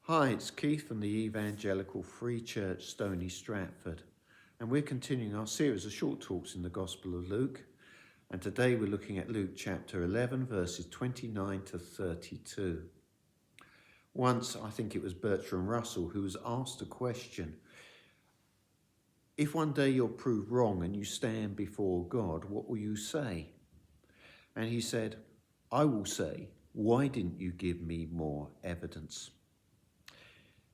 Hi, it's Keith from the Evangelical Free Church, Stony Stratford, and we're continuing our series of short talks in the Gospel of Luke, and today we're looking at Luke chapter 11, verses 29 to 32. Once, I think it was Bertrand Russell, who was asked a question: if one day you're proved wrong and you stand before God, what will you say? And he said, I will say, why didn't you give me more evidence?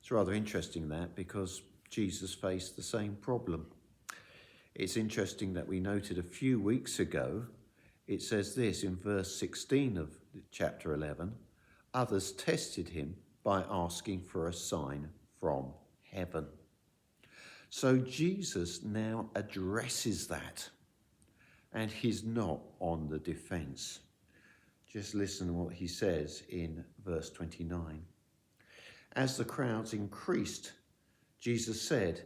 It's rather interesting that, because Jesus faced the same problem. It's interesting that we noted a few weeks ago, it says this in verse 16 of chapter 11, others tested him by asking for a sign from heaven. So Jesus now addresses that, and he's not on the defense. Just listen to what he says in verse 29. As the crowds increased, Jesus said,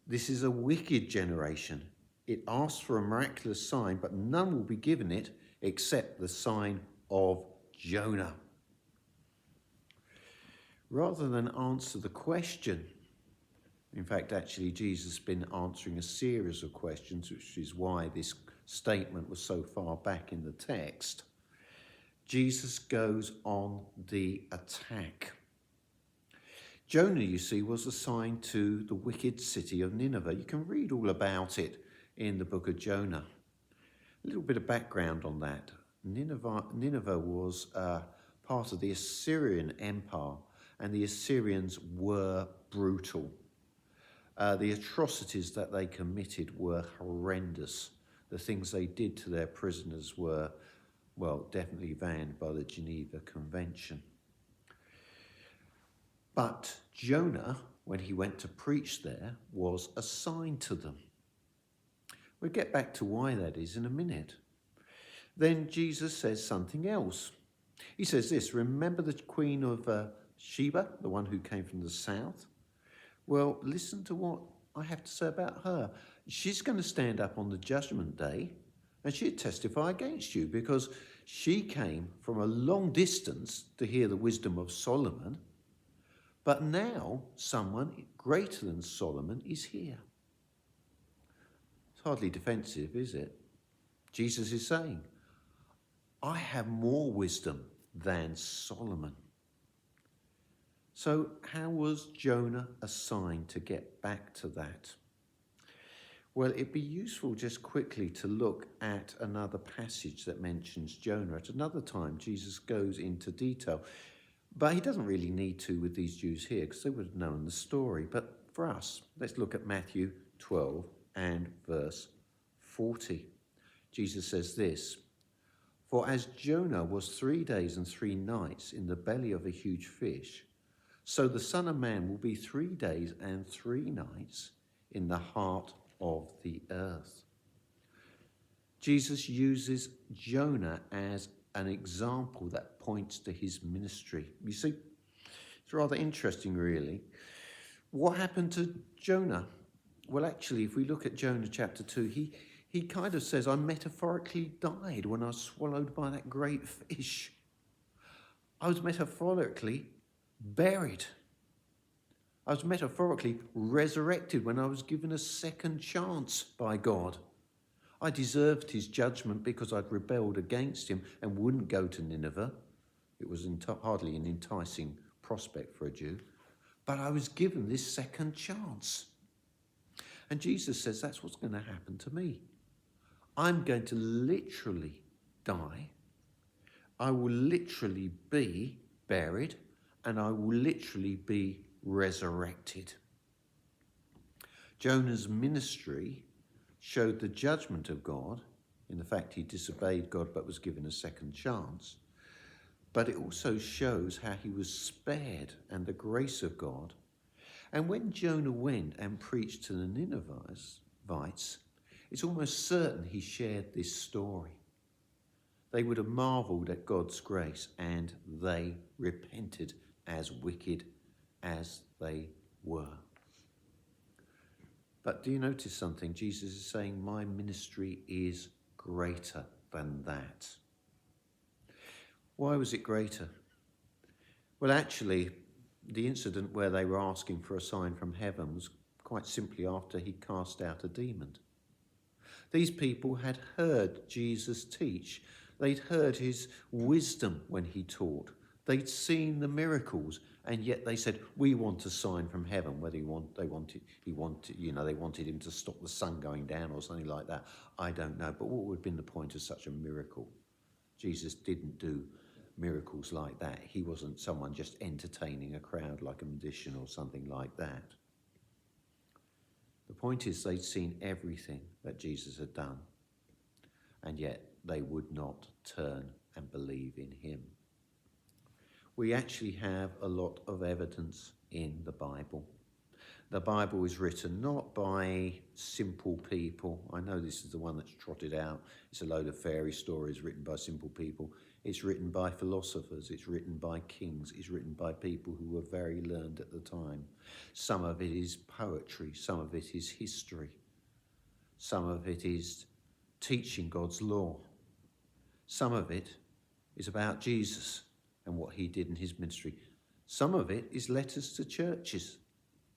this is a wicked generation. It asks for a miraculous sign, but none will be given it except the sign of Jonah. Rather than answer the question, in fact, actually, Jesus has been answering a series of questions, which is why this statement was so far back in the text. Jesus goes on the attack. Jonah, you see, was assigned to the wicked city of Nineveh. You can read all about it in the book of Jonah. A little bit of background on that. Nineveh was part of the Assyrian Empire, and the Assyrians were brutal. The atrocities that they committed were horrendous. The things they did to their prisoners were, well, definitely banned by the Geneva Convention. But Jonah, when he went to preach there, was assigned to them. We'll get back to why that is in a minute. Then Jesus says something else. He says this, remember the queen of Sheba, the one who came from the south? Well, listen to what I have to say about her. She's going to stand up on the judgment day and she'll testify against you, because she came from a long distance to hear the wisdom of Solomon. But now someone greater than Solomon is here. It's hardly defensive, is it? Jesus is saying, I have more wisdom than Solomon. So how was Jonah assigned to get back to that? Well, it'd be useful just quickly to look at another passage that mentions Jonah. At another time, Jesus goes into detail. But he doesn't really need to with these Jews here, because they would have known the story. But for us, let's look at Matthew 12 and verse 40. Jesus says this, for as Jonah was 3 days and 3 nights in the belly of a huge fish, so the Son of Man will be 3 days and 3 nights in the heart of the earth. Jesus uses Jonah as an example that points to his ministry. You see, it's rather interesting, really. What happened to Jonah? Well, actually, if we look at Jonah chapter 2, he kind of says, I metaphorically died when I was swallowed by that great fish. I was metaphorically buried. I was metaphorically resurrected when I was given a second chance by God. I deserved his judgment because I'd rebelled against him and wouldn't go to Nineveh. It was hardly an enticing prospect for a Jew. But I was given this second chance. And Jesus says that's what's going to happen to me. I'm going to literally die. I will literally be buried, and I will literally be resurrected. Jonah's ministry showed the judgment of God in the fact he disobeyed God but was given a second chance. But it also shows how he was spared and the grace of God. And when Jonah went and preached to the Ninevites, it's almost certain he shared this story. They would have marveled at God's grace, and they repented, as wicked as they were. But do you notice something? Jesus is saying, my ministry is greater than that. Why was it greater? Well, actually, the incident where they were asking for a sign from heaven was quite simply after he cast out a demon. These people had heard Jesus teach. They'd heard his wisdom when he taught. They'd seen the miracles, and yet they said, "We want a sign from heaven." Whether they wanted him to stop the sun going down or something like that, I don't know. But what would have been the point of such a miracle? Jesus didn't do miracles like that. He wasn't someone just entertaining a crowd like a magician or something like that. The point is, they'd seen everything that Jesus had done, and yet they would not turn and believe in him. We actually have a lot of evidence in the Bible. The Bible is written not by simple people. I know this is the one that's trotted out. It's a load of fairy stories written by simple people. It's written by philosophers. It's written by kings. It's written by people who were very learned at the time. Some of it is poetry. Some of it is history. Some of it is teaching God's law. Some of it is about Jesus and what he did in his ministry. Some of it is letters to churches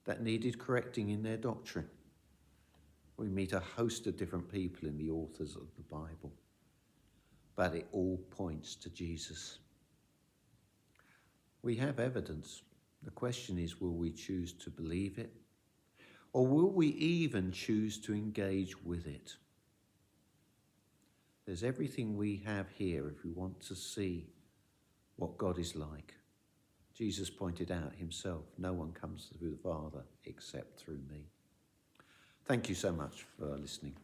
that needed correcting in their doctrine. We meet a host of different people in the authors of the Bible, but it all points to Jesus. We have evidence. The question is, will we choose to believe it? Or will we even choose to engage with it? There's everything we have here if we want to see what God is like. Jesus pointed out himself, no one comes to the Father except through me. Thank you so much for listening.